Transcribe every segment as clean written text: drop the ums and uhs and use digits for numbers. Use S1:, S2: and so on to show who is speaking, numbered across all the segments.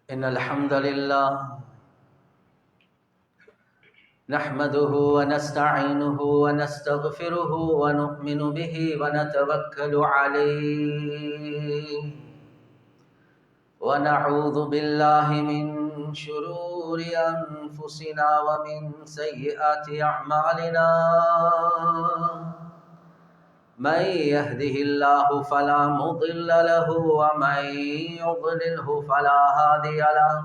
S1: إن الحمد لله نحمده ونستعينه ونستغفره ونؤمن به ونتوكل عليه ونعوذ بالله من شرور أنفسنا ومن سيئات أعمالنا من يهده الله فلا مضل له ومن يضلله فلا هادي له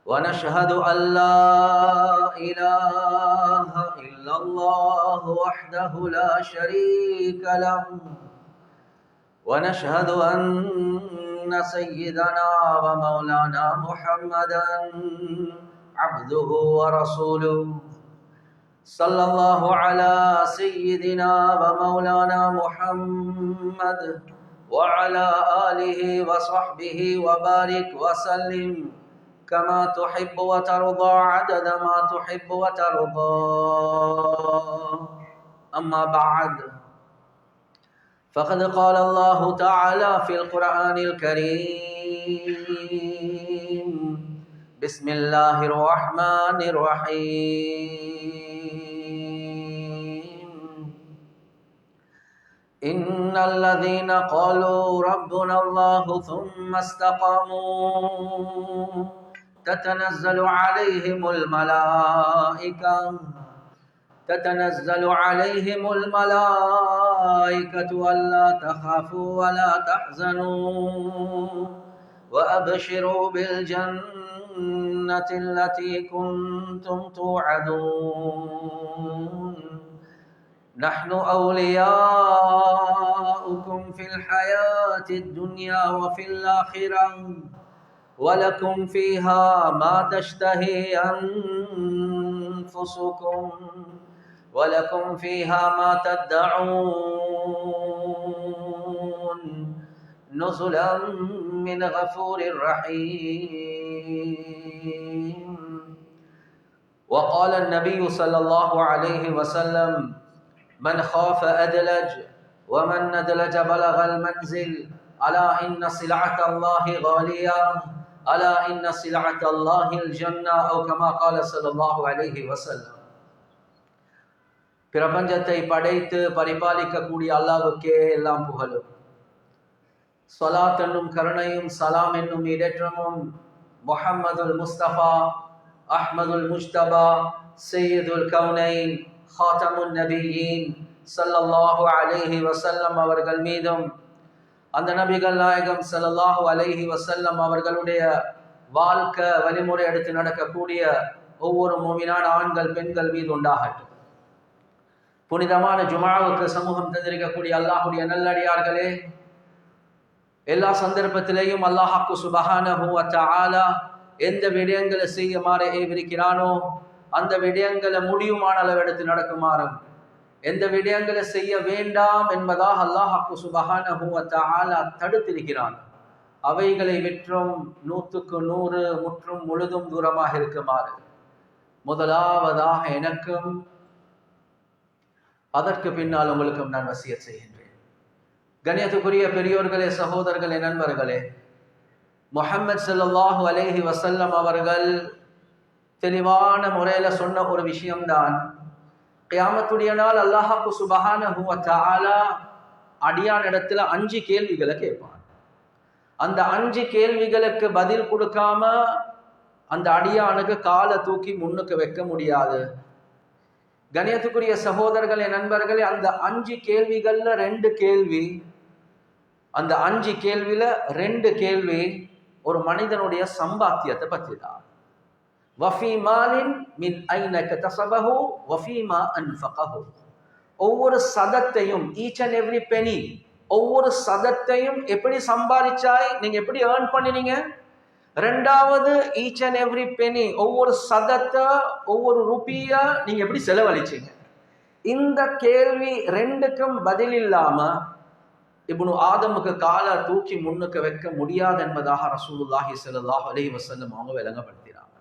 S1: ونشهد أن لا إله إلا الله وحده لا شريك له ونشهد أن سيدنا ومولانا محمدا عبده ورسوله صلى الله على سيدنا ومولانا محمد وعلى آله وصحبه وبارك وسلم كما تحب وترضى عدد ما تحب وترضى أما بعد فقد قال الله تعالى في القرآن الكريم بسم الله الرحمن الرحيم إن الذين قالوا ربنا الله ثم استقاموا تتنزل عليهم الملائكة ألا تخافوا ولا تحزنوا وأبشروا بالجنة التي كنتم توعدون نحن أولياؤكم في الحياة الدنيا وفي الآخرة ولكم فيها ما تشتهي أنفسكم ولكم فيها ما تدعون نزلا من غفور رحيم. وقال النبي صلى الله عليه وسلم من خاف أدلج ومن ندلج بلغ المنزل ألا إن سلعة الله غالية ألا إن سلعة الله الجنة أو كما قال صلى الله عليه وسلم. பிரபஞ்சத்தை படைத்து பரிபாலிக்கக்கூடிய அல்லாஹ்வுக்கே எல்லாம் புகழும். ஸலாத் என்னும் கருணையும் சலாம் என்னும் இடேற்றமும் முஹம்மதுல் முஸ்தபா அஹ்மதுல் முஜ்தபா சையதுல் கௌனைன் ஹாத்தமுன் நபியீன் ஸல்லல்லாஹு அலைஹி வஸல்லம் அவர்கள் மீதும் அந்த நபிகள் நாயகம் ஸல்லல்லாஹு அலைஹி வஸல்லம் அவர்களுடைய வாழ்க்கை வழிமுறை எடுத்து நடக்கக்கூடிய ஒவ்வொரு முஃமினான ஆண்கள் பெண்கள் மீது உண்டாகட்டும். புனிதமான ஜுமாவுக்கு சமூகம் தந்திருக்கக்கூடிய அல்லாஹ்வுடைய நல்லடியார்களே, எல்லா சந்தர்ப்பத்திலேயும் அல்லாஹ்வுக்கு சுப்ஹானஹு வ தஆலா எந்த விடயங்களை செய்யுமாறு ஏவிருக்கிறானோ அந்த விடயங்களை முடியுமான அளவு எடுத்து நடக்குமாறும், எந்த விடயங்களை செய்ய வேண்டாம் என்பதாக அல்லாஹ்வுக்கு சுப்ஹானஹு வ தஆலா தடுத்திருக்கிறான். அவைகளை விற்றும் 100க்கு 100 முற்றும் முழுதும் தூரமாக இருக்குமாறு முதலாவதாக எனக்கும் அதற்கு பின்னால் உங்களுக்கும் நான் வசியத் செய்கின்றேன். கண்ணியத்துக்குரிய பெரியோர்களே, சகோதரர்களே, நண்பர்களே, முஹம்மது ஸல்லல்லாஹு அலைஹி வஸல்லம் அவர்கள் தெளிவான முறையில சொன்ன ஒரு விஷயம்தான், கியாமத்துடைய நாள் அல்லாஹ்வுக்கு சுப்ஹானஹு வ தஆலா அடியான் இடத்துல 5 கேள்விகளை கேட்பான். அந்த 5 கேள்விகளுக்கு பதில் கொடுக்காம அந்த அடியானுக்கு காலை தூக்கி முன்னுக்கு வைக்க முடியாது. கண்ணியத்துக்குரிய சகோதரர்களே, நண்பர்களே, அந்த 5 கேள்விகள்ல 2 கேள்வி, அந்த 5 கேள்வியில 2 கேள்வி ஒரு மனிதனுடைய சம்பாத்தியத்தை பற்றி தான். வஃபி மாலின் மின் ஐன கதஸபஹு வஃபீமா அன்ஃபகஹு. ஒவ்வொரு சதத்தையும், ஈச் அண்ட் எவ்ரி பெனி, ஒவ்வொரு சதத்தையும் எப்படி சம்பாதிச்சாய், நீங்க எப்படி ஏர்ன் பண்ணினீங்க. ரெண்டாவது, ஈச் அண்ட் எவ்ரி பெனி, ஒவ்வொரு சதத்தை, ஒவ்வொரு ரூபியா நீங்க எப்படி செலவழிச்சீங்க. இந்த கேள்வி 2க்கும் பதில் இல்லாம இப்னு ஆதமுக்கு காலை தூக்கி முன்னுக்கு வைக்க முடியாது என்பதாக ரசூலுல்லாஹி ஸல்லல்லாஹு அலைஹி வஸல்லம் அவங்க விளங்கப்படுத்தினாங்க.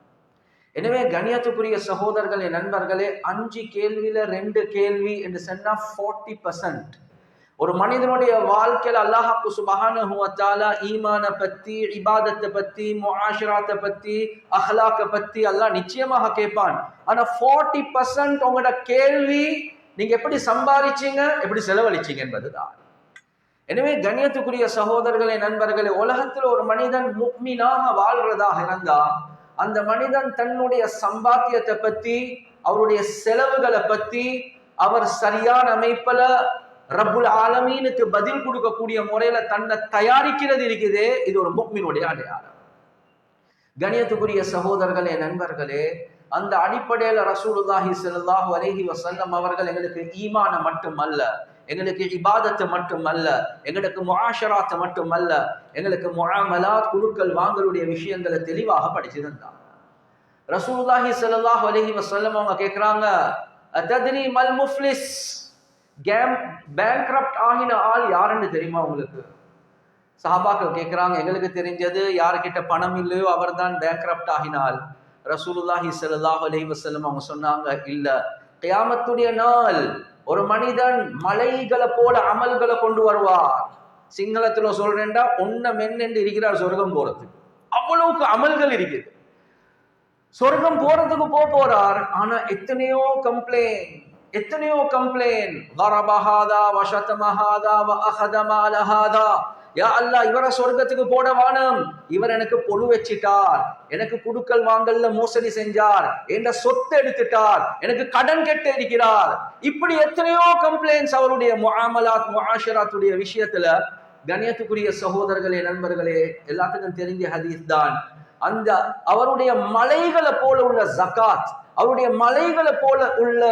S1: எனவே கண்ணியத்துக்குரிய சகோதரர்களே, நண்பர்களே, 5 கேள்வியில 2 கேள்வி என்று சொன்னா 40%. ஒரு மனிதனுடைய வாழ்க்கையில அல்லாஹ் சுப்ஹானஹு வ தஆலா ஈமான பத்தி, இபாதத்தை பத்தி, முஆஷராத்தை பத்தி, அஹ்லாக்க பத்தி அல்லாஹ் நிச்சயமாக கேட்பான். ஆனா 40% உங்களோட கேள்வி நீங்க எப்படி சம்பாதிச்சீங்க, எப்படி செலவழிச்சீங்க என்பதுதான். எனவே கண்ணியத்துக்குரிய சகோதரர்களே, நண்பர்களே, உலகத்தில் ஒரு மனிதன் முஃமினாக வாழ்றதாக இருந்தா அந்த மனிதன் தன்னுடைய சம்பாத்தியத்தை பத்தி, அவருடைய செலவுகளை பத்தி அவர் சரியான அமைப்புல ரப்புல் ஆலமீனுக்கு பதில் கொடுக்கக்கூடிய முறையில தன்னை தயாரிக்கிறது இருக்குதே, இது ஒரு முஃமினுடைய அடையாளம். கண்ணியத்துக்குரிய சகோதரர்களே, நண்பர்களே, அந்த அடிப்படையில ரசூலுல்லாஹி ஸல்லல்லாஹு அலைஹி வஸல்லம் அவர்கள் எங்களுக்கு ஈமான மட்டுமல்ல, எங்களுக்கு இபாதத்தை மட்டுமல்ல, எங்களுக்கு முஆஷராத்தை மட்டுமல்ல, எங்களுக்கு முஆமலாத், குடுக்கல் வாங்கலுடைய விஷயங்களை தெளிவாக படிச்சு தந்தாங்க. ரசூலுல்லாஹி ஸல்லல்லாஹு அலைஹி வஸல்லம் அவங்க கேக்குறாங்க, அதத்ரி மல் முஃப்லிஸ், பேங்க்ரப்ட் ஆகின ஆள் யாருன்னு தெரியுமா உங்களுக்கு? சஹாபாக்கள் கேட்கிறாங்க, எங்களுக்கு தெரிஞ்சது யாருக்கிட்ட பணம் இல்லையோ அவர் தான் பேங்க்ரப்ட் ஆகினால். ரசூலுல்லாஹி ஸல்லல்லாஹு அலைஹி வஸல்லம் அவங்க சொன்னாங்க, இல்ல, கியாமத்துடைய நாள் ஒரு மனிதன் மலைகளை போல அமல்களை கொண்டு வருவார். சிங்களத்துல சொல்றேன்டா ஒன்ன மென்னு இருக்கிறார் சொர்க்கம் போறதுக்கு, அவ்வளவுக்கு அமல்கள் இருக்குது. சொர்க்கம் போறதுக்கு போறார், ஆனா எத்தனையோ கம்ப்ளைண்ட், வரபஹாதா வஷதமஹாதா வஅஹதமாலஹாதா, யா அல்லாஹ் இவரை சொர்க்கத்துக்கு போட வானம், இவர் எனக்கு பொழு வச்சிட்டார், எனக்கு குடுக்கல் வாங்கல்ல மோசடி செஞ்சார், என்ற சொத்தை எடுத்துட்டார், எனக்கு கடன் கெட்ட இருக்கிறார். இப்படி எத்தனையோ கம்ப்ளைண்ட்ஸ் அவருடைய முஆமலாத் முஆஷராத்துடைய விஷயத்துல. கண்ணியத்துக்குரிய சகோதரர்களே, நண்பர்களே, எல்லாத்துக்கும் தெரிஞ்ச ஹதீஸ் தான். அந்த அவருடைய மலைகளை போல உள்ள ஜகாத், அவருடைய மலைகளை போல உள்ள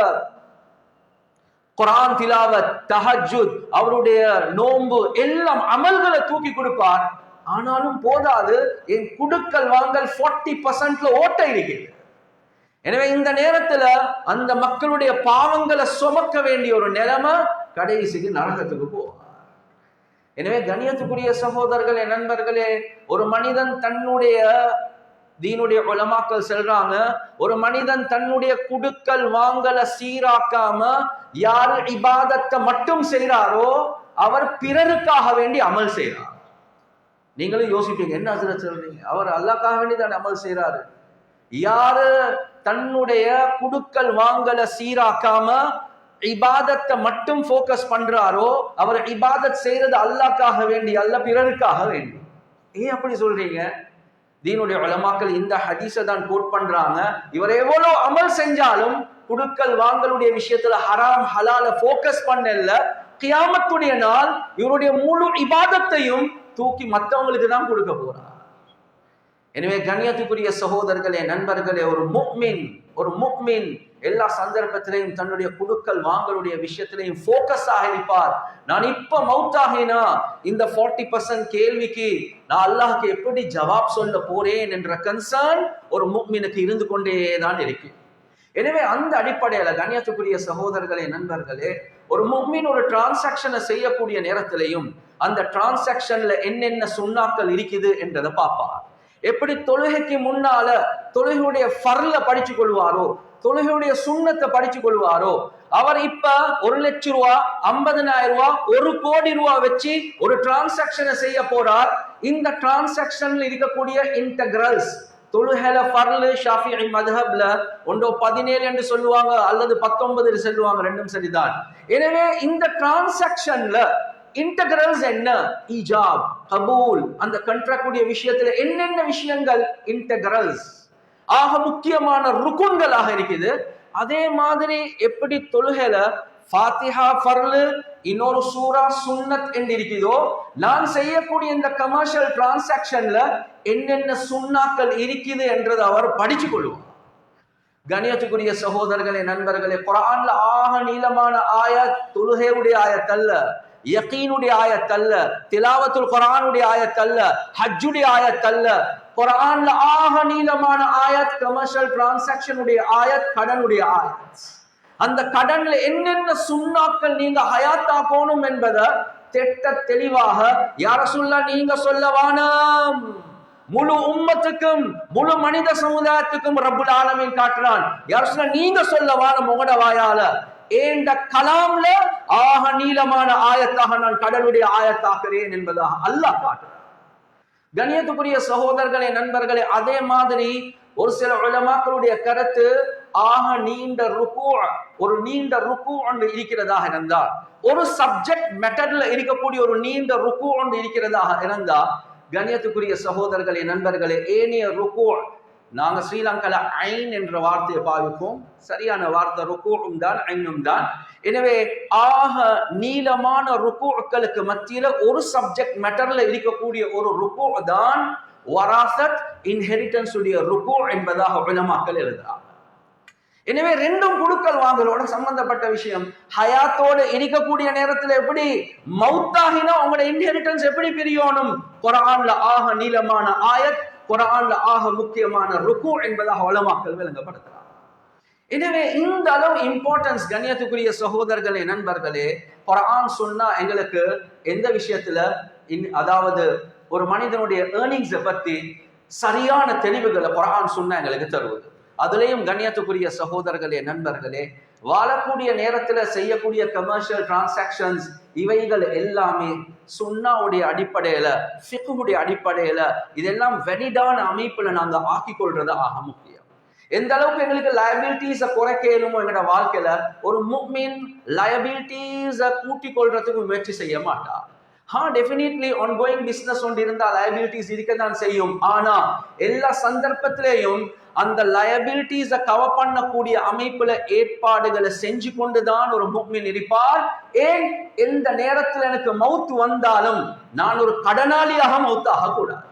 S1: குர்ஆன் திலாவத், தஹஜ்ஜுத், அவருடைய நோன்பு எல்லாம் அமல்களை தூக்கி கொடுப்பார். ஆனாலும் போதாது, என் குடுக்கல் வாங்கல் 40% ஓட்ட இருக்குது. எனவே இந்த நேரத்துல அந்த மக்களுடைய பாவங்களை சுமக்க வேண்டிய ஒரு நிலைமை, கடைசிக்கு நரகத்துக்கு போவார். எனவே கண்ணியத்துக்குரிய சகோதரர்களே, நண்பர்களே, ஒரு மனிதன் தன்னுடைய தீனுடைய உலமாக்கள் சொல்றாங்க, ஒரு மனிதன் தன்னுடைய குடுக்கல் வாங்கல சீராக்காம யாரு இபாதத்தை மட்டும் செய்றாரோ அவர் பிறருக்காக வேண்டி அமல் செய்றார். நீங்களும் யோசிப்பீங்க, என்ன ஹஸ்ரத் சொல்றீங்க, அவர் அல்லாஹ்க்காக வேண்டி தான் அமல் செய்றாரு. யாரு தன்னுடைய குடுக்கல் வாங்கல சீராக்காம இபாதத்தை மட்டும் போக்கஸ் பண்றாரோ அவர் இபாதத் செய்யறது அல்லாஹ்க்காக வேண்டி அல்ல, பிறருக்காக வேண்டி. ஏன் அப்படி சொல்றீங்க? தீனுடைய உலமாக்கள் இந்த ஹதீஸை தான் கோட் பண்றாங்க. இவர் எவ்வளவு அமல் செஞ்சாலும் குடுக்கல் வாங்கலுடைய விஷயத்துல ஹராம் ஹலால போக்கஸ் பண்ணல, கியாமத்துடைய நாள் இவருடைய முழு இபாதத்தையும் தூக்கி மற்றவங்களுக்கு தான் கொடுக்க போறார். எனவே கண்ணியத்துக்குரிய சகோதரர்களே, நண்பர்களே, ஒரு முஃமின் எல்லா சந்தர்ப்பத்திலையும் தன்னுடைய குடுக்கல் வாங்கலுடைய விஷயத்திலையும் போக்கஸாக இருப்பார். நான் இப்ப மௌத்தாகினா இந்த 40% கேள்விக்கு நான் அல்லாஹ்க்கு எப்படி ஜவாப் சொல்ல போறேன் என்ற கன்சர்ன் ஒரு முஃமினுக்கு இருந்து கொண்டே தான் இருக்கு. எனவே அந்த அடிப்படையில கண்ணியத்துக்குரிய சகோதரர்களே, நண்பர்களே, ஒரு முஃமின் ஒரு டிரான்சாக்ஷனை செய்யக்கூடிய நேரத்திலையும் அந்த டிரான்சாக்ஷன்ல என்னென்ன சுன்னாக்கள் இருக்குது என்றதை பார்ப்பார். எப்படி தொழுகைக்கு முன்னால தொழுகையுடைய ஃபர்ல படிச்சு கொள்வாரோ, தொழுகையுடைய சுன்னத்தை படிச்சு கொள்வாரோ, அவர் இப்ப 1 லட்சம் ரூபாய், 50,000 ரூபாய், 1 கோடி ரூபாய் வச்சு ஒரு டிரான்சாக்ஷனை செய்ய போறார். இந்த டிரான்சாக்ஷன்ல இருக்கக்கூடிய இன்டகிரல்ஸ், தொழுகைல ஃபர்ல ஷாஃபிஈ மத்ஹப்ல 17 என்று சொல்லுவாங்க அல்லது 19 சொல்லுவாங்க, ரெண்டும் சரிதான். எனவே இந்த டிரான்சாக்ஷன்ல இன்டகிரல்ஸ் என்ன, ஈஜாப், கபூல், அந்த கான்ட்ராக்ட் உடைய விஷயத்துல என்னென்ன விஷயங்கள் இன்டகிரல்ஸ் ஆக முக்கியமான ருக்குன்களாக இருக்குது. அதே மாதிரி எப்படி தொழுகைல ஃபாத்திஹா ஃபர்லு, இன்னொரு சூரா சுன்னத் என்று இருக்குதோ, நான் செய்யக்கூடிய இந்த கமர்ஷியல் டிரான்சாக்ஷன்ல என்னென்ன சுன்னாக்கள் இருக்குது என்றதை அவர் படிச்சு கொள்வார். கண்ணியத்துக்குரிய சகோதரர்களே, நண்பர்களே, குர்ஆன்ல ஆக நீளமான ஆயத் தொழுகையுடைய ஆயத் அல்ல, யகீனுடைய ஆயத் அல்ல, திலாவத்துல் குர்ஆனுடைய ஆயத் அல்ல, ஹஜ்ஜுடைய ஆயத் அல்ல. குர்ஆன்ல ஆக நீளமான ஆயத் கமர்ஷியல் டிரான்சாக்ஷன் உடைய ஆயத், கடனுடைய ஆயத். அந்த கடன்ல என்னென்ன சுன்னாக்கள் நீங்க ஹயாத்தாக்கணும் என்பதை திட்ட தெளிவாக யா ரசூலுல்லாஹ் நீங்க சொல்லவானம், முழு உம்மத்துக்கும் முழு மனித சமுதாயத்துக்கும் ரப்புல் ஆலமீன் காட்டுறான். யா ரசூலுல்லாஹ் நீங்க சொல்லவானம் உங்களோட வாயால ஏண்ட கலாம்ல ஆக நீளமான ஆயத்தாக நான் கடலுடைய ஆயத்தாக்குறேன் என்பதாக அல்லாஹ் காட்டுறார். கண்ணியத்துக்குரிய சகோதரர்களே, நண்பர்களே, அதே மாதிரி ஒரு சில உலமாக்களுடைய கருத்து ஆக நீண்ட ருக்கு, ஒரு நீண்ட ருக்கு ஒன்று இருக்கிறதாக இருந்தால், ஒரு சப்ஜெக்ட் மெட்டர்ல இருக்கக்கூடிய ஒரு நீண்ட ருக்கு ஒன்று இருக்கிறதாக இருந்தா, கண்ணியத்துக்குரிய சகோதரர்களே, நண்பர்களே, ஏனைய ருக்கு, நாங்க ஸ்ரீலங்கால ஐன் என்ற வார்த்தையை பாவிப்போம், சரியான வார்த்தை ருக்குவும் தான் ஐனும் தான். எனவே ஆக நீளமான ருக்குகளுக்கு மத்தியில ஒரு சப்ஜெக்ட் மேட்டர்ல இருக்கக்கூடிய ஒரு ருக்கு தான் வராசத், இன்ஹெரிட்டன்ஸ் உடைய ருக்கு என்பதாக உலமாக்கள் எழுதுறாங்க. எனவே ரெண்டும் குடுக்கல் வாங்கலோட சம்பந்தப்பட்ட விஷயம். ஹயாத்தோட இருக்கக்கூடிய நேரத்துல எப்படி மௌத்தாகினா உங்களோட இன்ஹெரிட்டன்ஸ் எப்படி பிரியணும், குர்ஆன்ல ஆக நீளமான ஆயத், குர்ஆன்ல ஆக முக்கியமான ருக்கு என்பதாக உலமாக்கள் விளங்கப்படுத்துறாங்க. எனவே இந்த அளவு இம்பார்ட்டன்ஸ் கண்ணியத்துக்குரிய சகோதரர்களே, நண்பர்களே, குர்ஆன் சொன்னா எங்களுக்கு எந்த விஷயத்துல, அதாவது ஒரு மனிதனுடைய ஏர்னிங்ஸை பத்தி சரியான தெளிவுகளை குர்ஆன் சொன்னா எங்களுக்கு தருவது. அதுலயும் கண்ணியத்துக்குரிய சகோதரர்களே, நண்பர்களே, வாழக்கூடிய நேரத்துல செய்யக்கூடிய கமர்ஷியல் டிரான்சாக்ஷன்ஸ் இவைகள் எல்லாமே சுன்னாவுடைய அடிப்படையில, ஃபிக்ஹுடைய அடிப்படையில, இதெல்லாம் வெலிடான அமைப்புல நாங்க ஆக்கி கொள்றது ஆக முக்கியம். எந்த அளவுக்கு எங்களுக்கு லயபிலிட்டிஸை குறைக்கணுமோ எங்களோட வாழ்க்கையில, ஒரு முஃமின் லயபிலிட்டிஸை கூட்டி கொள்றதுக்கு முயற்சி செய்ய மாட்டார். டெஃபினெட்லி ஆன்கோயிங் பிசினஸ் ஒன்று இருந்தால் லயபிலிட்டிஸ் இருக்கத்தான் செய்யும். ஆனா எல்லா சந்தர்ப்பத்திலேயும் அந்த லயபிலிட்டிஸை கவர் பண்ணக்கூடிய அமைப்புல ஏற்பாடுகளை செஞ்சு கொண்டுதான் ஒரு முஃமின் இருப்பார். ஏன், எந்த நேரத்தில் எனக்கு மவுத் வந்தாலும் நான் ஒரு கடனாளியாக மவுத்தாக கூடாது.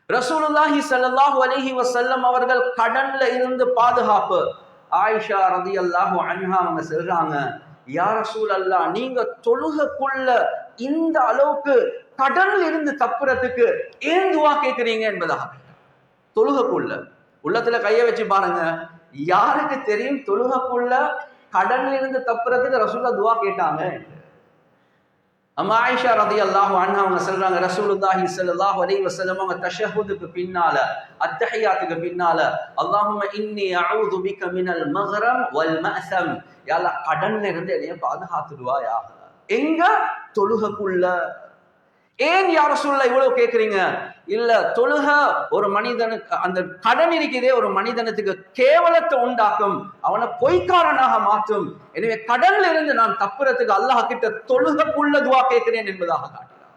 S1: ரசூலுல்லாஹி ஸல்லல்லாஹு அலைஹி வஸல்லம் அவர்கள் கடன்ல இருந்து பாதுகாப்பு. ஆயிஷா ரலியல்லாஹு அன்ஹா அவங்க சொல்றாங்க, யா ரசூலல்லாஹ், நீங்க தொழுகைக்குள்ள இந்த அளவுக்கு கடன்ல இருந்து தப்புறதுக்கு ஏன் துஆ கேட்கிறீங்க என்பதாக. தொழுகைக்குள்ள உள்ளத்துல கைய வச்சு பாருங்க, யாருக்கு தெரியும் தொழுகைக்குள்ள கடன்ல இருந்து தப்புறதுக்கு ரசூலுல்லாஹ் துஆ கேட்டாங்க? அம்மா ஆயிஷா ரலியல்லாஹு அன்ஹா அவங்க சொல்றாங்க, ரசூலுல்லாஹி ஸல்லல்லாஹு அலைஹி வஸல்லம் அவங்க தஷஹுதுக்கு பின்னால, அத்தஹியாத்துக்கு பின்னால, அல்லாஹும்ம இன்னி அஊது பிக மினல் மக்ரம் வல் மஅஸம், யா அல்லாஹ் கடன்ல இருந்து என்னைய பாதுகாத்துடுவாயாக. எங்க? தொழுகைக்குள்ள. ஏன் யா ரசூலுல்லாஹ் இவ்வளவு கேக்குறீங்க? இல்ல, தொழுக ஒரு மனிதனுக்கு, அந்த கடன் இருக்கிறதே ஒரு மனிதனுக்கு கேவலத்தை உண்டாக்கும், அவனை பொய்க்காரனாக மாற்றும். எனவே கடன்ல இருந்து நான் தப்புறதுக்கு அல்லாஹ் கிட்ட தொழுகைக்குள்ள துஆ கேட்கிறேன் என்பதாக காட்டுறார்.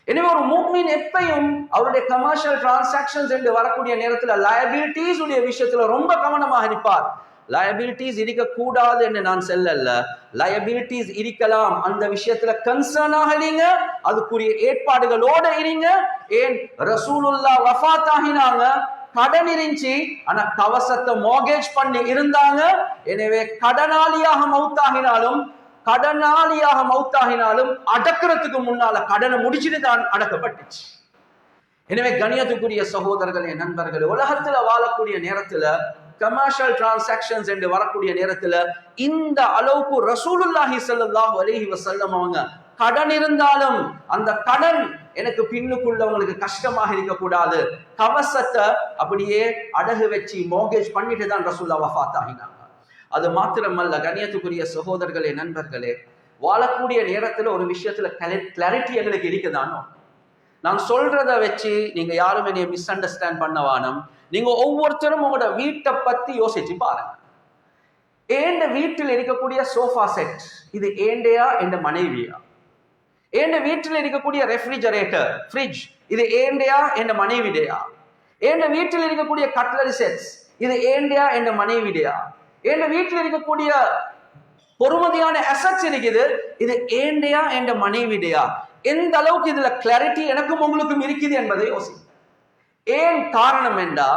S1: எனவே ஒரு முஃமின் எப்பையும் அவருடைய கமர்ஷியல் டிரான்சாக்ஷன்ஸ் என்று வரக்கூடிய நேரத்தில் லயபிலிட்டிஸ் உடைய விஷயத்துல ரொம்ப கவனமாக இருப்பார். லயபிலிட்டிஸ் இருக்க கூடாது என்று நான் சொல்லல, லயபிலிட்டிஸ் இருக்கலாம், அந்த விஷயத்துல கன்சர்னாக இருங்க, அதுக்குரிய ஏற்பாடுகளோட இருங்க. ஏன், ரசூலுல்லாஹ் வஃபாத் ஆகினாங்க, கடன் இருந்துச்சு, ஆனா கவசத்தை மோர்கேஜ் பண்ணி இருந்தாங்க. எனவே கடனாளியாக மௌத்தாகினாலும் அடக்கிறதுக்கு முன்னால கடனை முடிச்சுட்டு தான் அடக்கப்பட்டுச்சு. எனவே கண்ணியத்துக்குரிய சகோதரர்களே, நண்பர்களே, உலகத்துல வாழக்கூடிய நேரத்துல கமர்ஷியல் டிரான்சாக்ஷன்ஸ் என்று வரக்கூடிய நேரத்துல இந்த அளவுக்கு ரசூலுல்லாஹி ஸல்லல்லாஹு அலைஹி வஸல்லம் அவங்க கடன் இருந்தாலும் அந்த கடன் எனக்கு பின்னுக்குள்ளவங்களுக்கு கஷ்டமாக இருக்கக்கூடாது, கவசத்தை அப்படியே அடகு வச்சு மோர்கேஜ் பண்ணிட்டு தான் ரசூலுல்லாஹ் வஃபாத் ஆகினாங்க. அது மாத்திரமல்ல கண்ணியத்துக்குரிய சகோதரர்களே, நண்பர்களே, வாழக்கூடிய நேரத்துல ஒரு விஷயத்துல கிளாரிட்டி எங்களுக்கு இருக்குதானோ. நான் சொல்றத வச்சு நீங்க யாரும் என்னைய மிஸ் அண்டர்ஸ்டாண்ட் பண்ணவானம். நீங்க ஒவ்வொருத்தரும் உங்களோட வீட்டை பத்தி யோசிச்சு பாருங்க. ஏண்ட வீட்டில் இருக்கக்கூடிய சோஃபா செட் இது ஏண்டையா என்ற மனைவியா? ஏண்ட வீட்டில் இருக்கக்கூடிய ரெஃப்ரிஜரேட்டர், ஃப்ரிட்ஜ் இது ஏண்டையா என்ற மனைவிடையா? ஏண்ட வீட்டில் இருக்கக்கூடிய கட்லரி செட்ஸ் இது ஏண்டையா என்ற மனைவிடையா? ஏண்ட வீட்டில் இருக்கக்கூடிய பொறுமதியான அசட்ஸ் இருக்குது, இது ஏண்டையா என்ற மனைவிடையா? எந்த அளவுக்கு இதுல கிளாரிட்டி எனக்கும் உங்களுக்கும் இருக்குது என்பதை யோசி. ஏன் காரணம் என்றா,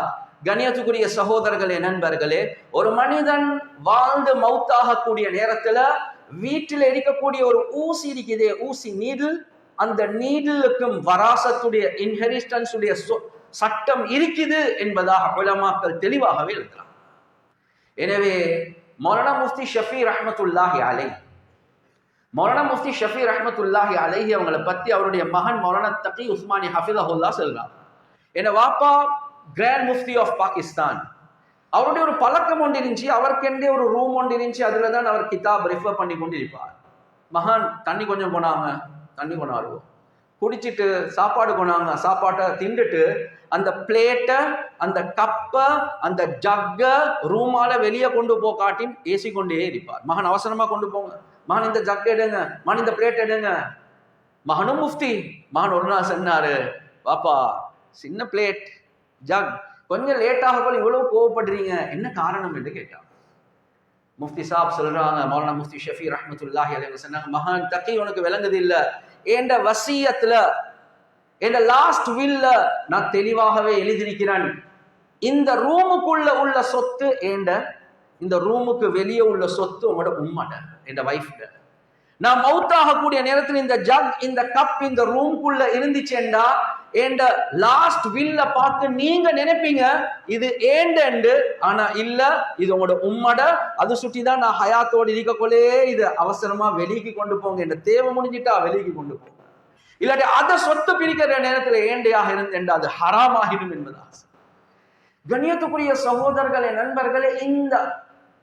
S1: கண்ணியத்துக்குரிய சகோதரர்களே, நண்பர்களே, ஒரு மனிதன் வாழ்ந்து மௌத்தாகக்கூடிய நேரத்துல வீட்டில் இருக்கக்கூடிய ஒரு ஊசி இருக்குதே, ஊசி நீடில், அந்த நீடிலுக்கும் வராசத்துடைய இன்ஹெரிட்டன்ஸ் உடைய சட்டம் இருக்குது என்பதாக உலமாக்கள் தெளிவாகவே எழுதுறாங்க. எனவே மௌலானா முஃப்தி ஷஃபி ரஹ்மத்துல்லாஹி அலைஹி, மௌலானா முஃப்தி ஷஃபி ரஹ்மத்துல்லாஹி அலைஹி அவங்களை பத்தி அவருடைய மகன் மௌலானா தகி உஸ்மானி ஹஃபிதஹுல்லாஹ் சொல்றாங்க, என்ன வாப்பா கிராண்ட் முஃப்தி ஆஃப் பாகிஸ்தான், அவருடைய ஒரு பழக்கம் ஒன்று இருந்துச்சு, அவருக்கெண்டே ஒரு ரூம் ஒன்று இருந்துச்சு, அதுல தான் அவர் கிதாப் ரெஃபர் பண்ணி கொண்டு இருப்பார். மகான் தண்ணி கொஞ்சம் கொண்டாங்க, தண்ணி கொண்டாடுவோம், குடிச்சிட்டு சாப்பாடு கொண்டாங்க, சாப்பாட்டை திண்டுட்டு அந்த பிளேட்டை, அந்த கப்பை, அந்த ஜக்க ரூமால வெளியே கொண்டு போ காட்டி ஏசி கொண்டே இருப்பார். மகன் அவசரமா கொண்டு போங்க, மகன் இந்த ஜக் எடுங்க, மகன் இந்த பிளேட் எடுங்க. மகனும் முஃப்தி. மகன் ஒரு நாள் சொன்னாரு, பாப்பா சின்ன பிளேட் ஜக், கொஞ்சம் லேட்டாக போல இவ்வளவு கோவப்படுறீங்க, என்ன காரணம் என்று கேட்டான். முஃப்தி சாப் சொல்றாங்க, மௌலானா முஃப்தி ஷஃபி ரஹ்மத்துல்லாஹி அலைஹி சொன்னாங்க, மகான் தக்கி உனக்கு விளங்குது இல்ல, என்ற வசியத்துல என்ற லாஸ்ட் வில்ல நான் தெளிவாகவே எழுதியிருக்கிறேன், இந்த ரூமுக்குள்ள உள்ள சொத்து ஏண்ட, இந்த ரூமுக்கு வெளியே உள்ள சொத்து உங்களோட உம்மட, என்ற வைஃப்ட. நான் மவுத்தாக கூடிய நேரத்தில் இந்த ஜக், இந்த கப் இந்த ரூம்குள்ள இருந்துச்சேண்டா ஏண்ட லாஸ்ட் வில்ல பார்த்து நீங்க நினைப்பீங்க இது ஏண்டு, ஆனா இல்ல இது உங்களோட உம்மட, அது சுட்டிதான் நான் ஹயாத்தோடு இருக்கக்கொள்ளே இது அவசரமா வெளிக்கு கொண்டு போங்க, என்ற தேவை முடிஞ்சிட்டா வெளிக்கு கொண்டு போங்க, இல்லாட்டி அதை சொத்து பிரிக்கிற நேரத்தில் ஏண்டையாக இருந்து அது ஹராமாகிடும் என்பதா. கண்ணியத்துக்குரிய சகோதரர்களே, நண்பர்களே, இந்த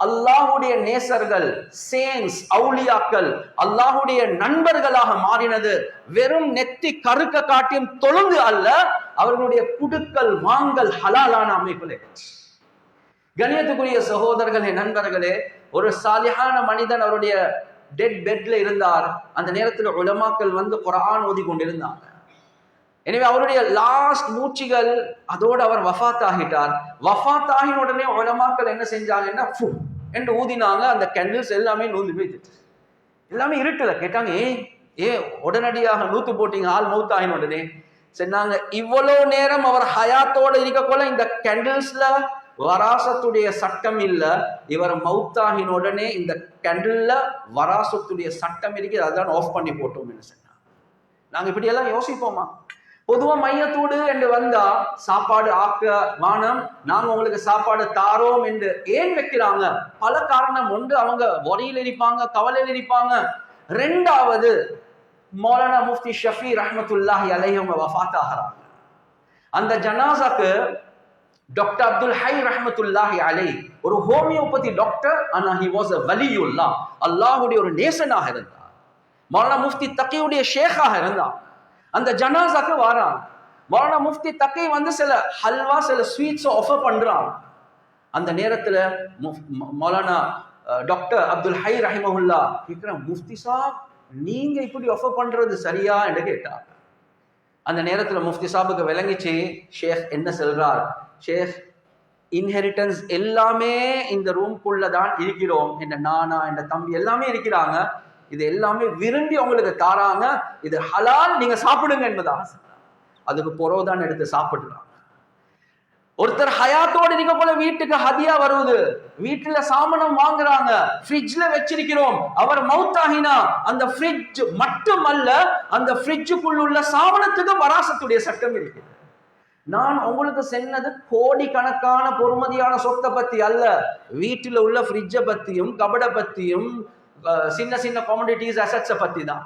S1: அல்லாஹுடைய நேசர்கள், சேன்ஸ், அவுலியாக்கள் அல்லாஹுடைய நண்பர்களாக மாறினது வெறும் நெத்தி கருக்க காட்டியும் தொழுந்து அல்ல, அவர்களுடைய குடுக்கல் வாங்கல் ஹலாலான அமைப்பிலே. கண்ணியத்துக்குரிய சகோதரர்களே, நண்பர்களே, ஒரு சாலிஹான மனிதன் அவருடைய டெட் பெட்ல இருந்தார். அந்த நேரத்தில் உலமாக்கள் வந்து குர்ஆன் ஓதி கொண்டிருந்தாங்க. எனவே அவருடைய லாஸ்ட் மூச்சுகள் அதோடு அவர் வஃபாத் ஆகிட்டார். வஃபாத் ஆகின உடனே உலமாக்கள் என்ன செஞ்சாங்கன்னா ஃபு என்று ஊதினாங்க. அந்த கேண்டில்ஸ் எல்லாமே நூந்து போயிடுச்சு, எல்லாமே இருட்டுல. கேட்டாங்க, ஏ உடனடியாக நூத்து போட்டீங்க, ஆள் மவுத் ஆகின உடனே? சொன்னாங்க, இவ்வளவு நேரம் அவர் ஹயாத்தோட இருக்க போல இந்த கேண்டில்ஸ்ல வராசத்துடைய சட்டம் இல்ல, இவர் மவுத்தாகின உடனே இந்த கேண்டில்ல வராசத்துடைய சட்டம் இருக்கு, அதான் ஆஃப் பண்ணி போட்டோம் என்று சொன்னாங்க. நாங்க இப்படி எல்லாம் யோசிப்போமா? பொதுவா மையத்தோடு என்று வந்தா சாப்பாடு ஆக்க வானம், நாங்க உங்களுக்கு சாப்பாடு தாரோம் என்று ஏன் வைக்கிறாங்க? பல காரணம். ஒன்று, அவங்க வரியில் இருப்பாங்க, கவலையில் இருப்பாங்க. ரெண்டாவது, மௌலானா முஃப்தி ஷஃபி ரஹ்மத்துல்லாஹி அலைஹி அவங்க வஃபாத் ஆகிறாங்க. அந்த ஜனாசாக்கு டாக்டர் அப்துல் ஹை ரஹ்மத்துல்லாஹி அலைஹி ஒரு ஹோமியோபதி டாக்டர், ஆனா ஹி வாஸ் அ வலியுல்லாஹ், அல்லாஹ்வுடைய ஒரு நேசனாக இருந்தார். மௌலானா முஃப்தி தக்கியுடைய ஷேக்காக இருந்தார். அந்த ஜனாசாக்கு வாராங்க. மௌலானா முஃப்தி தக்கி வந்து சில ஹல்வா, சில ஸ்வீட்ஸ் ஆஃபர் பண்றாங்க. அந்த நேரத்துல மௌலானா டாக்டர் அப்துல் ஹை ரஹிமஹுல்லா கேட்கிறாங்க, முஃப்தி சாப் நீங்க இப்படி ஆஃபர் பண்றது சரியா என்று கேட்டார். அந்த நேரத்துல முஃப்தி சாபுக்கு விளங்கிச்சு, ஷேக் என்ன சொல்றார். ஷேக், இன்ஹெரிட்டன்ஸ் எல்லாமே இந்த ரூம்குள்ள தான் இருக்கிறோம், என்ற நானா என்ற தம்பி எல்லாமே இருக்கிறாங்க, இது எல்லாமே விரும்பி உங்களுக்கு தாராங்க, இது ஹலால், நீங்க சாப்பிடுங்க என்பதாக. அதுக்கு பொறவுதான் எடுத்து சாப்பிடுறாங்க. ஒருத்தர் ஹயாத்தோடு இருக்க போல வீட்டுக்கு ஹதியா வருவது, வீட்டுல சாமனம் வாங்குறாங்க, ஃப்ரிட்ஜ்ல வச்சிருக்கிறோம், அவர் மவுத்தாகினா அந்த ஃப்ரிட்ஜ் மட்டுமல்ல, அந்த ஃப்ரிட்ஜுக்குள்ள உள்ள சாமனத்துக்கு வராசத்துடைய சட்டம் இருக்கு. நான் உங்களுக்கு சொன்னது கோடிக்கணக்கான பொறுமதியான சொத்தை பத்தி அல்ல, வீட்டுல உள்ள ஃப்ரிட்ஜை பத்தியும் கபடை பத்தியும் சின்ன சின்ன காமோடிட்டிஸ் அசட்ஸை பத்தி தான்.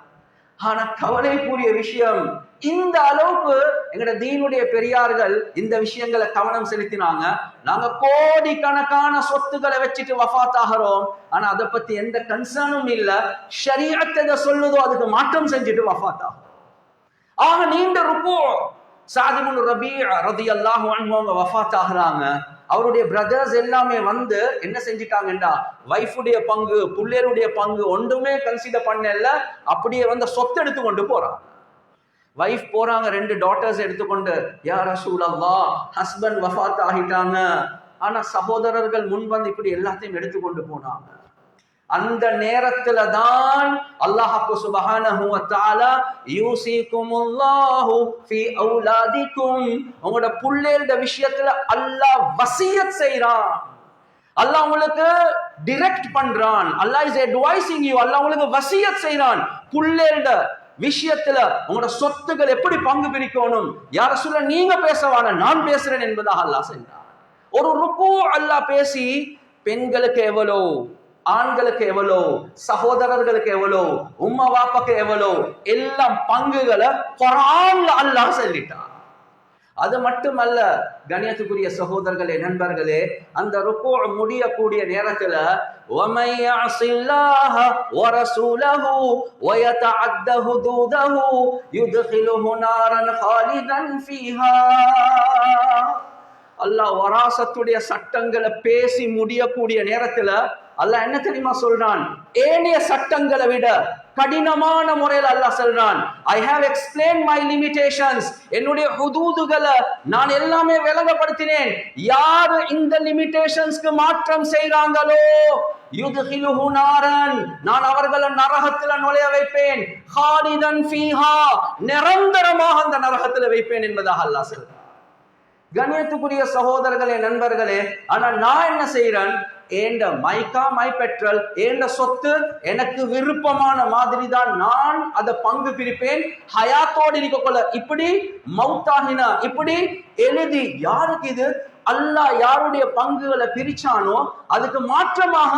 S1: ஆனா கவலைக்குரிய விஷயம், இந்த அளவுக்கு எங்கட தீனுடைய பெரியார்கள் இந்த விஷயங்களை கவனம் செலுத்தினாங்க. நாங்க கோடிக்கணக்கான சொத்துக்களை வச்சுட்டு வஃபாத் ஆகிறோம், ஆனா அதை பத்தி எந்த கன்சர்னும் இல்ல. ஷரீஅத் எதை சொல்லுதோ அதுக்கு மாற்றம் செஞ்சுட்டு வஃபாத் ஆகும். ஆக நீண்ட ருக்கு. சாத் இப்னு ரபீஅ ரலியல்லாஹு அன்ஹு அவங்க வஃபாத் ஆகுறாங்க. அவருடைய பிரதர்ஸ் எல்லாமே வந்து என்ன செஞ்சிட்டாங்கண்டா, வைஃபுடைய பங்கு, புள்ளையருடைய பங்கு ஒன்றுமே கன்சிடர் பண்ணல, அப்படியே வந்து சொத்து எடுத்து கொண்டு போறாங்க. வைஃப் போறாங்க, 2 டாட்டர்ஸ் எடுத்துக்கொண்டு, யா ரசூலல்லாஹ் ஹஸ்பண்ட் வஃபாத் ஆகிட்டாங்க. ஆனா சகோதரர்கள் முன் வந்து இப்படி எல்லாத்தையும் எடுத்துக்கொண்டு போனாங்க. அந்த நேரத்துல தான் அல்லாஹ் சுப்ஹானஹு வ தஆலா யூசிகுமுல்லாஹு ஃபீ அவுலாதிக்கும், உங்களோட புள்ளையோட விஷயத்துல அல்லாஹ் வசியத் செய்றான். அல்லாஹ் உங்களுக்கு டைரக்ட் பண்றான். அல்லாஹ் இஸ் அட்வைசிங் யூ. அல்லாஹ் உங்களுக்கு வசியத் செய்றான். புள்ளையோட விஷயத்துல உங்களோட சொத்துக்கள் எப்படி பங்கு பிரிக்கணும், யார சொல்ல நீங்க பேசவான, நான் பேசுறேன் என்பதாக அல்லாஹ் செய்றான். ஒரு ருக்கு அல்லாஹ் பேசி பெண்களுக்கு எவ்வளோ, ஆண்களுக்கு எவ்வளோ, சகோதரர்களுக்கு எவ்வளோ, உம்மா வாப்பாக்கு எவ்வளோ, எல்லாம் பங்குகளை குர்ஆன்ல அல்லாஹ் சொல்லிட்டான். அது மட்டுமல்ல கண்ணியத்துக்குரிய சகோதரர்களே, நண்பர்களே, அந்த ருக்கு முடியக்கூடிய நேரத்துல وَمَن يَعْصِ اللَّهَ وَرَسُولَهُ وَيَتَعَدَّ حُدُودَهُ يُدْخِلْهُ نَارًا خَالِدًا فِيهَا. அல்லாஹ் வராசத்துடைய சட்டங்களை பேசி முடியக்கூடிய நேரத்துல அல்லாஹ் என்ன தெரியுமா சொல்றான்? ஏனைய சட்டங்களை விட கடினமான முறையில் அல்லாஹ் சொல்றான், I have explain my limitations, என்னுடைய ஹுதூதுகளை நான் எல்லாமே விளங்கப்படுத்தினேன். யாரு இந்த லிமிடேஷன்ஸ்க்கு மாற்றம் செய்றாங்களோ யுத்ஹிலுஹு நாரன், நான் அவர்களை நரகத்துல நுழைய வைப்பேன். ஹாலிதன் ஃபீஹா, நிரந்தரமாக அந்த நரகத்துல வைப்பேன் என்பதாக அல்லாஹ் சொல்றான். கண்ணியத்துக்குரிய சகோதரர்களே, நண்பர்களே, ஆனா நான் என்ன செய்யறேன்? ஏண்ட மைக்கா மை பெட்ரோல், ஏண்ட சொத்து எனக்கு விருப்பமான மாதிரி தான் நான் அதை பங்கு பிரிப்பேன். ஹயாத்தோடு இருக்கக்குள்ள இப்படி, மௌத்தாகினா இப்படி எழுதி. யாருக்கு இது? அல்லாஹ் யாருடைய பங்குகளை பிரிச்சானோ அதுக்கு மாற்றமாக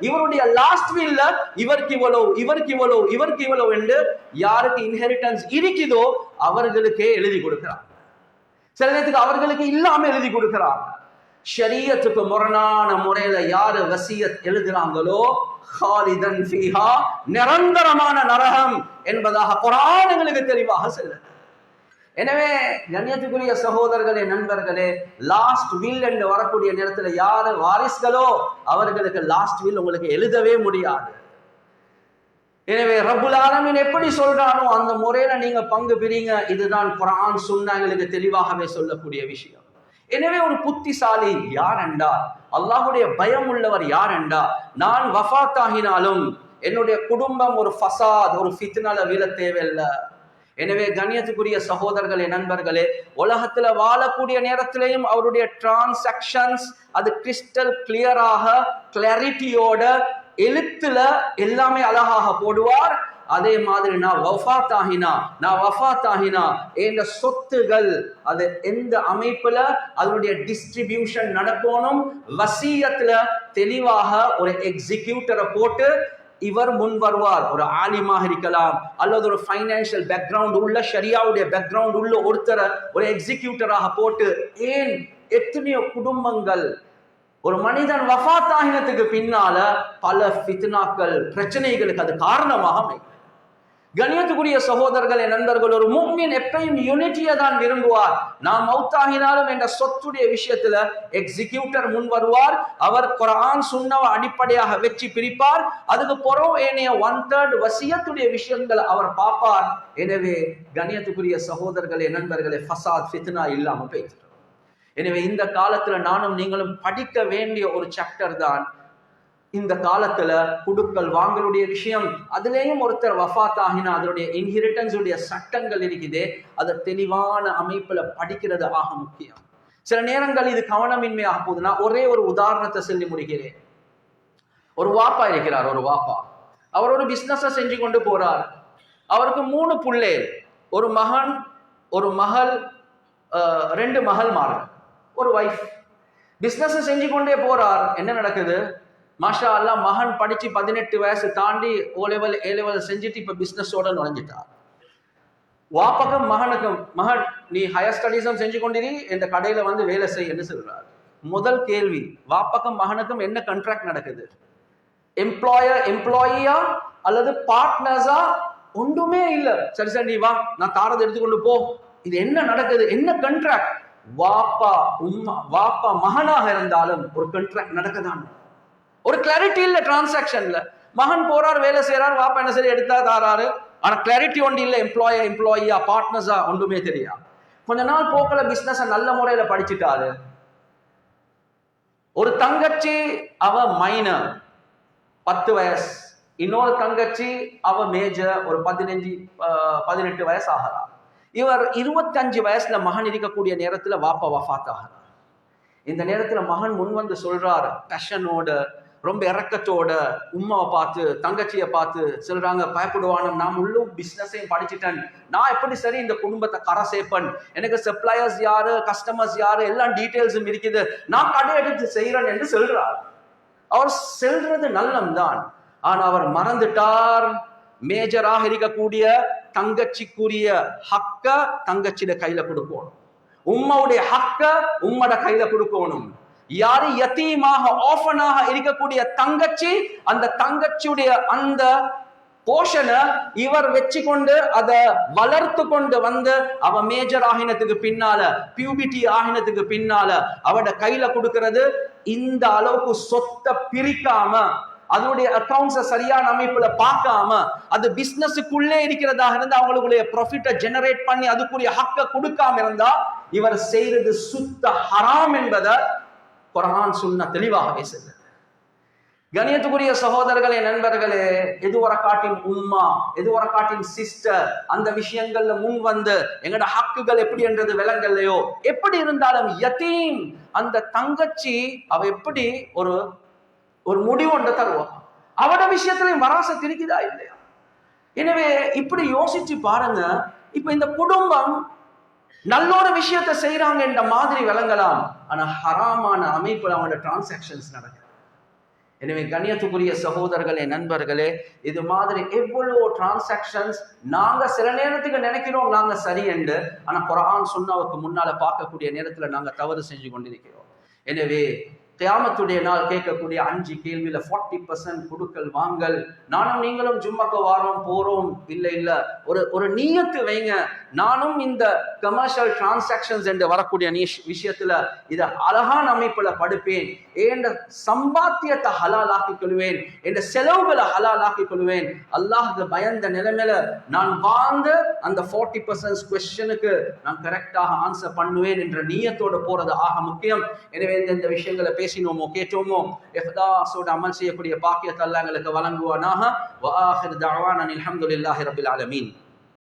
S1: இவருடைய லாஸ்ட் வீல்ல இவருக்கு இவ்வளவு, இவருக்கு இவ்வளவு, இவருக்கு இவ்வளவு என்று யாருக்கு இன்ஹெரிட்டன்ஸ் இருக்குதோ அவர்களுக்கே எழுதி கொடுக்கிறார். சில நேரத்துக்கு அவர்களுக்கு இல்லாம எழுதி கொடுக்கிறாங்க. ஷரியத்துக்கு முரணான முறையில யாரு வசியத் எழுதுறாங்களோ ஹாலிதன் ஃபீஹா, நிரந்தரமான நரகம் என்பதாக குர்ஆன் எங்களுக்கு தெளிவாக சொல்லுது. எனவே கண்ணியத்துக்குரிய சகோதரர்களே, நண்பர்களே, லாஸ்ட் வில் என்று வரக்கூடிய நேரத்துல யாரு வாரிஸ்களோ அவர்களுக்கு லாஸ்ட் வில் உங்களுக்கு எழுதவே முடியாது. எனவே ரப்புல் ஆலமீன் எப்படி சொல்றானோ அந்த முறையில நீங்க பங்கு பிரிங்க. இதுதான் குர்ஆன் சுன்னா எங்களுக்கு தெளிவாகவே சொல்லக்கூடிய விஷயம். எனவே ஒரு புத்திசாலி யார் என்றா, அல்லாஹ்வுடைய பயம் உள்ளவர் யார் என்றா, நான் வஃபாத் ஆகினாலும் என்னுடைய குடும்பம் ஒரு ஃபசாத், ஒரு ஃபித்னால வீழ தேவையில்லை. எனவே கண்ணியத்துக்குரிய சகோதரர்களே, நண்பர்களே, உலகத்துல வாழக்கூடிய நேரத்திலையும் அவருடைய டிரான்சாக்ஷன்ஸ் அது கிறிஸ்டல் கிளியராக கிளாரிட்டியோட எழுத்துல எல்லாமே அழகாக போடுவார். அதே மாதிரி நான் வஃபாத் ஆகினா என்ற சொத்துகள் அது எந்த அமைப்புல அதனுடைய டிஸ்ட்ரிபியூஷன் நடக்கணும், வசியத்துல தெளிவாக ஒரு எக்ஸிக்யூட்டரை போட்டு இவர் முன் வருவார். ஒரு ஆலிமாக இருக்கலாம் அல்லது ஒரு ஃபைனான்சியல் பேக்ரவுண்ட் உள்ள, ஷரியாவுடைய பேக்ரவுண்ட் உள்ள ஒருத்தரை ஒரு எக்ஸிக்யூட்டராக போட்டு. ஏன் எத்தனையோ குடும்பங்கள் ஒரு மனிதன் வஃபாத் ஆகினத்துக்கு பின்னால பல ஃபித்னாக்கள், பிரச்சனைகளுக்கு அது காரணமாக அமையும். கண்ணியத்துக்குரிய சகோதரர்களே, நண்பர்கள், ஒரு முஃமின் எப்பயும் யூனிட்டியை தான் விரும்புவார். நாம் மௌத்தாகினாலும் என்ற சொத்துடைய விஷயத்துல எக்ஸிக்யூட்டர் முன் வருவார். அவர் குர்ஆன் சுன்னவை அடிப்படையாக வெற்றி பிரிப்பார். அதுக்கு பிறகு ஏனைய 1/3 வசியத்துடைய விஷயங்களை அவர் பார்ப்பார். எனவே கண்ணியத்துக்குரிய சகோதரர்களே, நண்பர்களே, ஃபசாத் ஃபித்னா இல்லாம போயிட்டு. எனவே இந்த காலத்துல நானும் நீங்களும் படிக்க வேண்டிய ஒரு சாப்டர் தான் இந்த காலத்துல குடுக்கல் வாங்கலுடைய விஷயம். அதுலேயும் ஒருத்தர் வஃபாத் ஆகினா அதனுடைய இன்ஹெரிட்டன்ஸ் உடைய சட்டங்கள் இருக்குது. அதை தெளிவான அமைப்புல படிக்கிறது ஆக முக்கியம். சில நேரங்கள் இது கவனமின்மையாக போகுதுன்னா ஒரே ஒரு உதாரணத்தை சொல்லி முடிக்கிறேன். ஒரு வாப்பா இருக்கிறார். ஒரு வாப்பா அவர் ஒரு பிசினஸை செஞ்சு கொண்டு போறார். அவருக்கு 3 புள்ளை, ஒரு மகன், ஒரு மகள், 2 மகள்மார்கள், ஒரு வைஃப். பிசினஸ் செஞ்சு கொண்டே போறார். என்ன நடக்குது? மாஷா அல்லா, மகன் படிச்சு 18 வயசு தாண்டி O level A level செஞ்சுட்டு இப்ப பிசினஸோட நுழைஞ்சிட்டார். வாப்பகம் மகனுக்கும், மகன் நீ ஹையர் ஸ்டடீஸும் செஞ்சு கொண்டிரு, இந்த கடையில வந்து வேலை செய் என்று சொல்றார். முதல் கேள்வி, வாப்பகம் மகனுக்கும் என்ன கான்ட்ராக்ட் நடக்குது? எம்ப்ளாயியா அல்லது பார்ட்னர்ஸா? ஒன்றுமே இல்ல. சரி சரி, நீ வா, நான் தாரதை எடுத்துக்கொண்டு போ. இது என்ன நடக்குது? என்ன கான்ட்ராக்ட்? வாப்பா மகனாக இருந்தாலும் ஒரு கான்ட்ராக்ட் நடக்குதான். ஒரு கிளாரிட்டி இல்ல டிரான்சாக்ஷன்ல. மகன் போறார், வேலை செய்யறார், வாப்பா என்ன சரி எடுத்தா தாராரு. ஆனா கிளாரிட்டி ஒன்று இல்ல. எம்ப்ளாயியா பார்ட்னர்ஸா ஒன்றுமே தெரியா. கொஞ்ச நாள் போக்கல பிசினஸ் நல்ல முறையில படிச்சுட்டாரு. ஒரு தங்கச்சி, அவ மைனர், 10 வயசு. இன்னொரு தங்கச்சி, அவ மேஜர், ஒரு 18 வயசு ஆகிறா. இவர் 25 வயசுல மகன் இருக்கக்கூடிய நேரத்துல வாப்பா வஃபாத் ஆகிறார். இந்த நேரத்துல மகன் முன் வந்து சொல்றார், பேஷனோட, ரொம்ப இறக்கத்தோட, உம்மாவை பார்த்து, தங்கச்சியை பார்த்து சொல்றாங்க, பயப்படுவானு, நான் முழு பிசினஸையும் படிச்சுட்டேன், நான் எப்படி சரி இந்த குடும்பத்தை கரை சேர்ப்பேன், எனக்கு சப்ளையர்ஸ் யாரு, கஸ்டமர்ஸ் யாரு, எல்லாம் டீட்டெயில்ஸும் இருக்குது, நான் கடை எடுத்து செய்யறேன் என்று சொல்றார். அவர் செல்றது நல்லம்தான். ஆனா அவர் மறந்துட்டார், மேஜராக இருக்கக்கூடிய தங்கச்சிக்குரிய ஹக்க தங்கச்சிட கையில கொடுக்கணும். உம்மாவுடைய ஹக்க உம்மட கையில கொடுக்கணும். யாரு யத்தீமாக ஆஃபனாக இருக்கக்கூடிய தங்கச்சி, அந்த தங்கச்சியுடைய அந்த போஷனை இவர் வச்சு கொண்டு அதை வளர்த்து கொண்டு வந்து அவ மேஜர் ஆகினத்துக்கு பின்னால, பியூபிட்டி ஆகினத்துக்கு பின்னால அவட கையில கொடுக்கிறது. இந்த அளவுக்கு சொத்தை பிரிக்காம, அதனுடைய அக்கௌண்ட்ஸை சரியான அமைப்புல பார்க்காம, அது பிசினஸுக்குள்ளே இருக்கிறதாக இருந்து அவங்களுடைய ப்ராஃபிட்டை ஜெனரேட் பண்ணி அதுக்குரிய ஹக்க கொடுக்காம இருந்தா இவர் செய்யறது சுத்த ஹராம் என்பதை குர்ஆன் சுன்னா தெளிவாக பேசுது. கணியத்துக்குரிய சகோதரர்களே, நண்பர்களே, எதுவரை காட்டின் உம்மா, எதுவரை காட்டின் சிஸ்டர் அந்த விஷயங்கள்ல முன் வந்து எங்கட ஹக்குகள் எப்படி என்றது விளங்கலையோ, எப்படி இருந்தாலும் யதீம் அந்த தங்கச்சி அவ எப்படி ஒரு ஒரு முடிவு ஒன்று தருவா, அவட விஷயத்திலையும் வராசத் இருக்குதா இல்லையா? எனவே இப்படி யோசிச்சு பாருங்க. இப்ப இந்த குடும்பம் நல்ல ஒரு விஷயத்தை செய்யறாங்க என்ற மாதிரி விளங்கலாம், ஆனா ஹராமான அமைப்புல அவங்களோட டிரான்சாக்ஷன்ஸ் நடக்குது. எனவே கண்ணியத்துக்குரிய சகோதரர்களே, நண்பர்களே, இது மாதிரி எவ்வளவு டிரான்சாக்ஷன்ஸ் நாங்க சில நேரத்துக்கு நினைக்கிறோம் நாங்க சரி என்று, ஆனா குர்ஆன் சுன்னாவுக்கு முன்னால பார்க்கக்கூடிய நேரத்துல நாங்க தவறு செஞ்சு கொண்டிருக்கிறோம். எனவே கியாமத்துடைய நாள் கேட்கக்கூடிய 5 கேள்வியில 40% கொடுக்கல் வாங்கல். நானும் நீங்களும் ஜும்மாக்கு வாரோம் போறோம், இல்ல ஒரு நியத்து வைங்க, நானும் இந்த கமர்ஷியல் டிரான்சாக்ஷன்ஸ் என்று வரக்கூடிய விஷயத்துல இத அழகான அமைப்புல படுப்பேன், என் சம்பாத்தியத்தை ஹலால் ஆக்கிக் கொள்வேன், என் செலவுகளை ஹலால் ஆக்கிக் கொள்வேன். அல்லாஹ்க்கு பயந்த நிலைமையில நான் வாழ்ந்து அந்த 40% கொஸ்டினுக்கு நான் கரெக்டாக ஆன்சர் பண்ணுவேன் என்ற நியத்தோட போறது ஆக முக்கியம். எனவே இந்த விஷயங்களை பேசினோமோ கேட்டோமோ இஹ்லாஸோட அமல் செய்யக்கூடிய பாக்கியத்தை அல்லாஹ் எங்களுக்கு வழங்குவானாக. வ ஆகிர் தஅவானா அல்ஹம்துலில்லாஹி ரப்பில் ஆலமீன்.